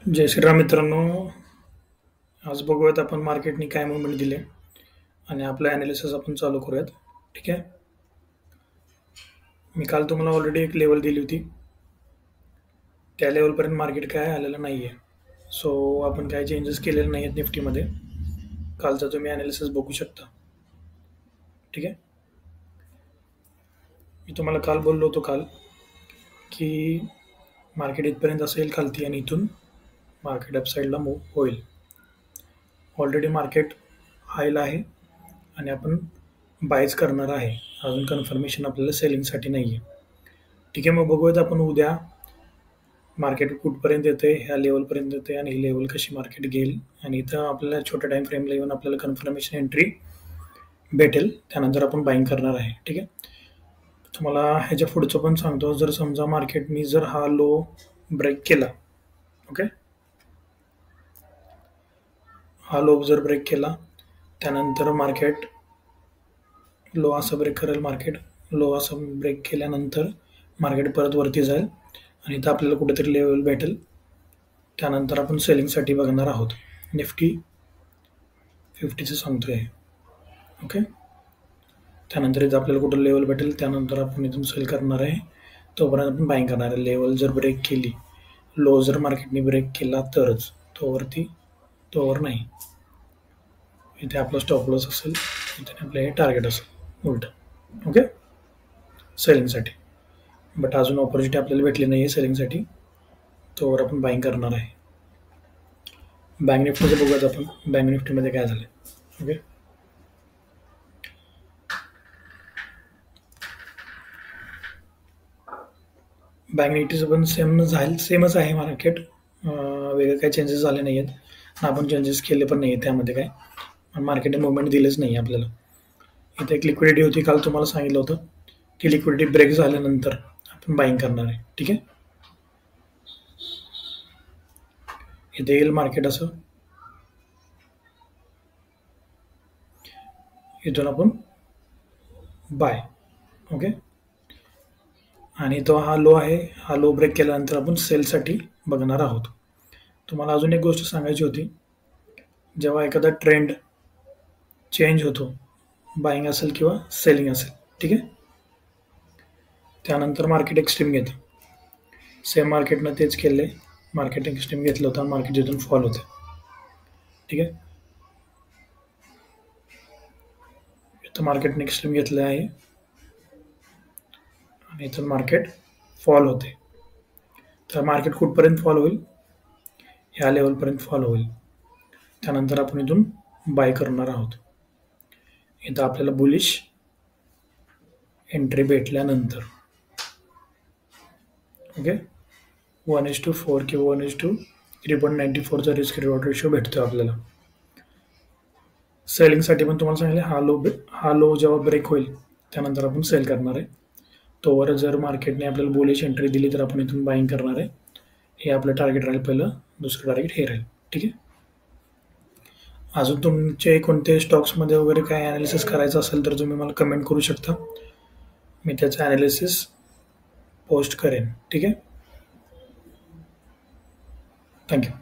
जय श्रीराम मित्रांनो. आज बघूयात आपण मार्केटनी काय मुवमेंट दिले आणि आपलं ॲनालिसिस आपण चालू करूयात. ठीक आहे. मी काल तुम्हाला ऑलरेडी एक लेवल दिली होती. त्या लेवलपर्यंत मार्केट काय आलेलं नाही आहे. सो आपण काय चेंजेस केलेले नाही आहेत निफ्टीमध्ये. कालचा तुम्ही ॲनालिसिस बघू शकता. ठीक आहे. मी तुम्हाला काल बोललो होतो की मार्केट इथपर्यंत असेल खालती आणि इथून मार्केट अपसाईडला मूव्ह होईल. ऑलरेडी मार्केट हायला आहे आणि आपण बायच करणार आहे. अजून कन्फर्मेशन आपल्याला सेलिंगसाठी नाही आहे. ठीक आहे. मग बघूयात आपण उद्या मार्केट कुठपर्यंत येते, ह्या लेवलपर्यंत येते आणि ही लेवल कशी मार्केट घेईल आणि इथं आपल्याला छोट्या टाईम फ्रेमला येऊन आपल्याला कन्फर्मेशन एंट्री भेटेल. त्यानंतर आपण बाईंग करणार आहे. ठीक आहे. तुम्हाला ह्याच्या पुढचं पण सांगतो. जर समजा मार्केटनी जर हा लो ब्रेक केला, ओके, हा लो जर ब्रेक केला त्यानंतर मार्केट लो असं ब्रेक करेल. मार्केट लो असं ब्रेक केल्यानंतर मार्केट परत वरती जाईल आणि इथं आपल्याला कुठेतरी लेवल भेटेल. त्यानंतर आपण सेलिंगसाठी बघणार आहोत. निफ्टी 50चं सांगतोय. ओके. त्यानंतर इथं आपल्याला कुठं लेवल भेटेल, त्यानंतर आपण इथून सेल करणार आहे. तोपर्यंत आपण बाईंग करणार आहे. लेवल जर ब्रेक केली, लो जर मार्केटने ब्रेक केला तरच, तोवर नाही. इथे आपला स्टॉप लॉस असेल, इथे आपलं हे टार्गेट असेल उलट. ओके, सेलिंगसाठी. बट अजून ऑपॉर्च्युनिटी आपल्याला भेटली नाही आहे सेलिंगसाठी, तोवर आपण बाईंग करणार आहे. बँक निफ्टीचं बघूयात आपण. बँक निफ्टीमध्ये काय झालं. ओके. बँक निफ्टीचं पण सेमच आहे मार्केट. वेगळे काही चेंजेस झाले नाही आहेत. आपण चेंजेस केले पण नाही आहेत त्यामध्ये काय. मार्केटने मुवमेंट दिलेच नाही आपल्याला. इथे एक लिक्विडिटी होती. काल तुम्हाला सांगितलं होतं की लिक्विडिटी ब्रेक झाल्यानंतर आपण बाईंग करणार आहे. ठीक आहे. इथे येईल मार्केट असं, इथून आपण बाय. ओके. आणि तो हा लो आहे. हा लो ब्रेक केल्यानंतर आपण सेलसाठी बघणार आहोत. तुम्हाला अजून एक गोष्ट सांगायची होती. जेव्हा एखादा ट्रेंड चेंज होतो, बाईंग असेल किंवा सेलिंग असेल, ठीक आहे, त्यानंतर मार्केट एक्स्ट्रीम घेतं. सेम मार्केटनं तेच केले. मार्केट एक्स्ट्रीम घेतलं होतं, मार्केट तिथून फॉल होतं. ठीक आहे. इथं मार्केटने एक्स्ट्रीम घेतलं आहे आणि इथून मार्केट फॉल होते. तर मार्केट कुठपर्यंत फॉल होईल, ह्या लेवलपर्यंत फॉल होईल. त्यानंतर आपण इथून बाय करणार आहोत. इथं आपल्याला बुलिश एंट्री भेटल्यानंतर, ओके, 1:4 किंवा 1:3.94चा रिस्क रिवॉर्ड रेशो भेटतो आपल्याला. सेलिंगसाठी पण तुम्हाला सांगितलं, हा लो जेव्हा ब्रेक होईल त्यानंतर आपण सेल करणार आहे. तोवर जर मार्केटने आपल्याला बुलिश एंट्री दिली तर आपण इथून बाईंग करणार आहे. हे आपलं टार्गेट राहील पहिलं. दुसरं टार्गेट हे राहील. ठीक आहे. अजून तुमचे कोणते स्टॉक्समध्ये वगैरे काय ॲनालिसिस करायचं असेल तर तुम्ही मला कमेंट करू शकता. मी त्याचं ॲनालिसिस पोस्ट करेन. ठीक आहे. थँक्यू.